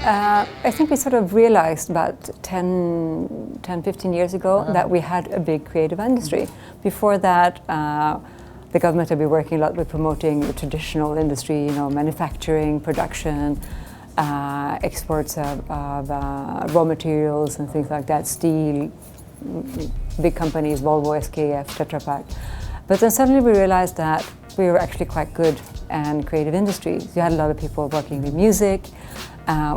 I think we sort of realized about 15 years ago that we had a big creative industry. Before that, the government had been working a lot with promoting the traditional industry, manufacturing, production, exports of raw materials and things like that, steel, big companies, Volvo, SKF, Tetra Pak. But then suddenly we realized that we were actually quite good in creative industries. We had a lot of people working in music.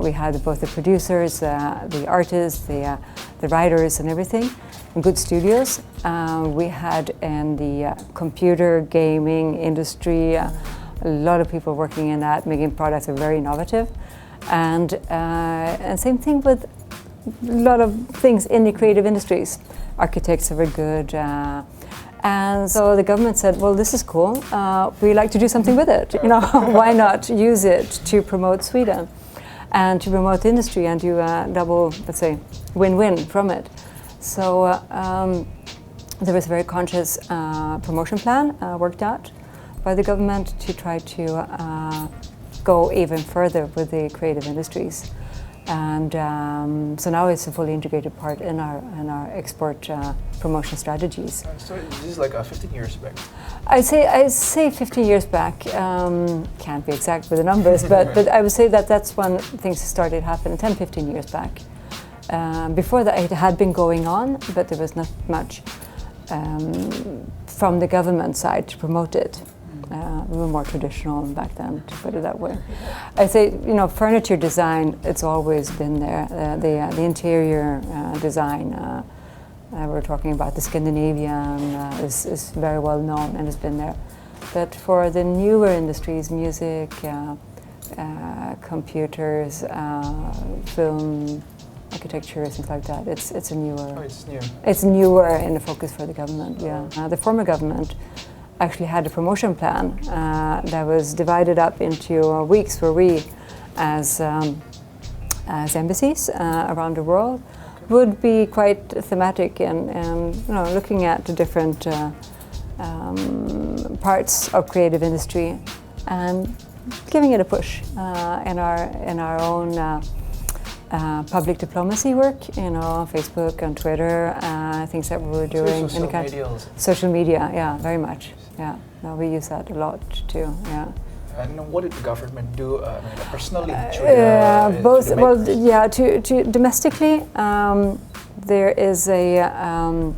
We had both the producers, the artists, the writers and everything, and good studios. We had in the computer gaming industry, a lot of people working in that, making products that are very innovative. And same thing with a lot of things in the creative industries. Architects are very good. And so the government said, well, this is cool. We like to do something with it. Why not use it to promote Sweden and to promote the industry and do a double, let's say, win-win from it. So there was a very conscious promotion plan worked out by the government to try to go even further with the creative industries. And so now it's a fully integrated part in our export promotion strategies. So this is like 15 years back. I'd say 15 years back. Can't be exact with the numbers, but I would say that that's when things started happening. 10, 15 years back. Before that, it had been going on, but there was not much from the government side to promote it. We were more traditional back then, to put it that way. I say, furniture design, it's always been there. The interior design, we're talking about the Scandinavian is very well known and has been there. But for the newer industries, music, computers, film, architecture, things like that, it's a newer. Oh, it's new. It's newer in the focus for the government. Yeah, the former government actually had a promotion plan that was divided up into weeks where we, as embassies around the world, would be quite thematic and looking at the different parts of creative industry and giving it a push in our own public diplomacy work, Facebook and Twitter, things that we were doing in the country. Social media, yeah, very much. Yeah, no, we use that a lot too. Yeah. And what did the government do personally? To domestically, there is an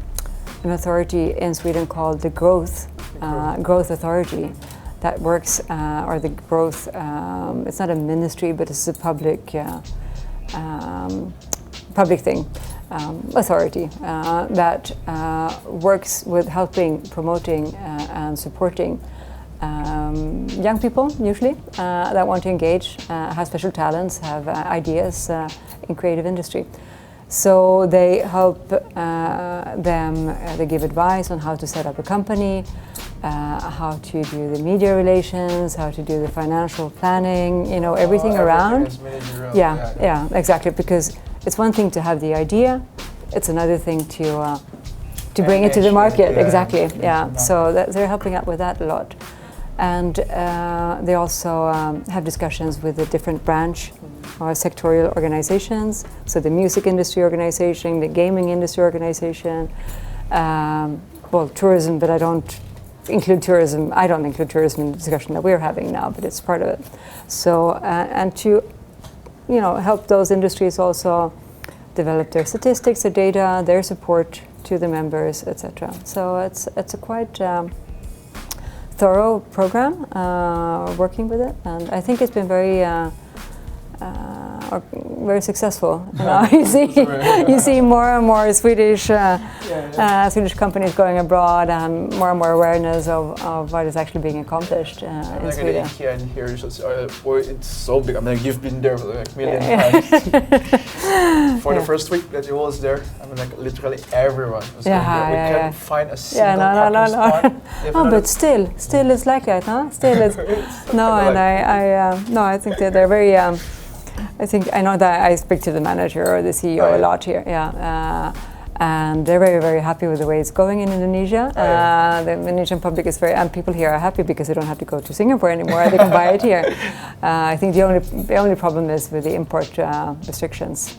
authority in Sweden called the Growth Authority that works, or the Growth. It's not a ministry, but it's a public thing. Authority that works with helping, promoting and supporting young people, usually, that want to engage, have special talents, have ideas in creative industry. So they help them, they give advice on how to set up a company, how to do the media relations, how to do the financial planning, everything around. Yeah, exactly, because it's one thing to have the idea, it's another thing to bring it to the market. Exactly, yeah. So they're helping out with that a lot. And they also have discussions with the different branch or sectorial organizations, so the music industry organization, the gaming industry organization, tourism, but I don't include tourism in the discussion that we're having now, but it's part of it. So, and to help those industries also develop their statistics, their data, their support to the members, etc. So it's a quite thorough program working with it, and I think it's been very successul. You see more and more Swedish companies going abroad, and more awareness of what is actually being accomplished in Sweden. And here, it's so big. I mean, you've been there like a million times. For the first week that you was there, I mean, like literally everyone was going there. We couldn't find a single parking spot. But still it's like that, huh? Still it's I think that they're very. I know that I speak to the manager or the CEO a lot here, And they're very, very happy with the way it's going in Indonesia. The Indonesian public is and people here are happy because they don't have to go to Singapore anymore. They can buy it here. I think the only problem is with the import restrictions,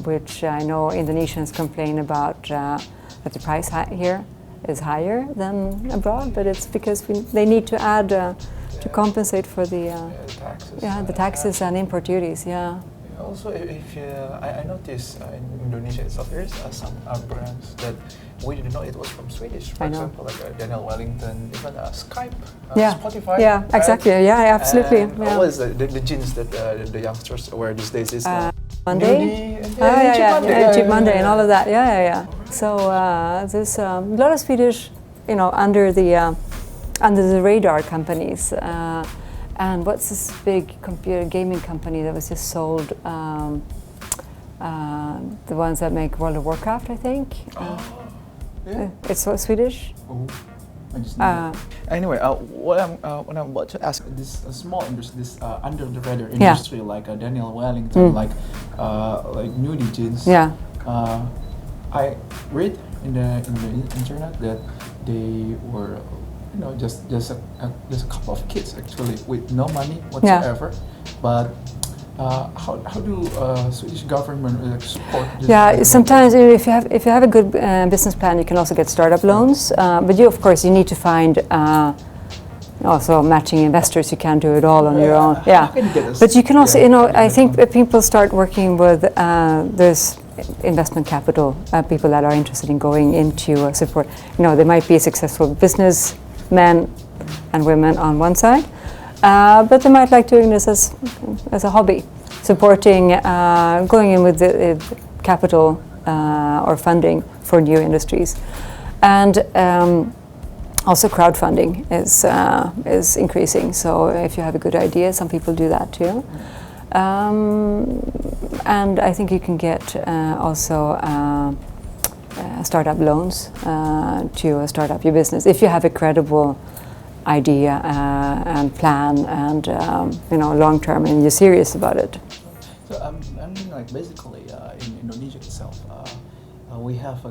which I know Indonesians complain about, that the price here is higher than abroad, but it's because they need to add to compensate for the taxes and import duties. Also, if I noticed in Indonesia itself, there is some brands that we didn't know it was from Swedish. For example, like Daniel Wellington, even Skype, Spotify. Yeah, right? Exactly. Yeah, absolutely. And what is the jeans that the youngsters wear these days? Is Monday? Cheap Monday and all of that. So there's a lot of Swedish, under the radar companies. And what's this big computer gaming company that was just sold? The ones that make World of Warcraft, I think. It's Swedish. I just anyway, what I'm about to ask, this small industry, this under the radar industry, like Daniel Wellington, like nudie jeans. I read in the internet that they were, just a couple of kids actually with no money whatsoever, but. How do Swedish government support this? Sometimes if you have a good business plan, you can also get startup loans. But of course you need to find also matching investors. You can't do it all on your own. But you can also, I think people start working with there's investment capital, people that are interested in going into support. They might be successful businessmen and women on one side. But they might like doing this as a hobby, supporting, going in with the capital or funding for new industries. And also crowdfunding is increasing. So if you have a good idea, some people do that too. And I think you can get also startup loans to start up your business if you have a credible idea and plan and long term, and you're serious about it. So I mean, like basically in Indonesia itself, we have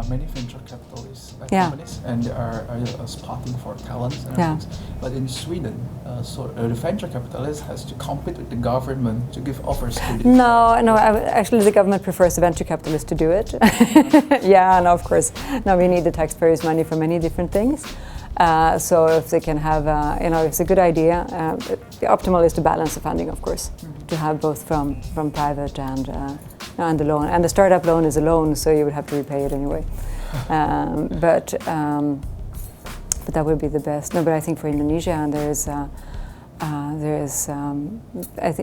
many venture capitalist companies, and they are spotting for talents and things. But in Sweden, the venture capitalist has to compete with the government to give offers to these. Actually, the government prefers the venture capitalist to do it. Of course. No, we need the taxpayers' money for many different things. So if they can have, it's a good idea. The optimal is to balance the funding, of course, to have both from private and the loan. And the startup loan is a loan, so you would have to repay it anyway. But that would be the best. No, but I think for Indonesia,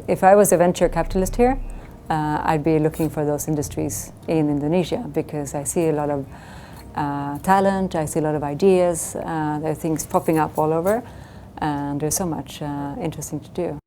if I was a venture capitalist here, I'd be looking for those industries in Indonesia, because I see a lot of talent, I see a lot of ideas, there are things popping up all over, and there's so much interesting to do.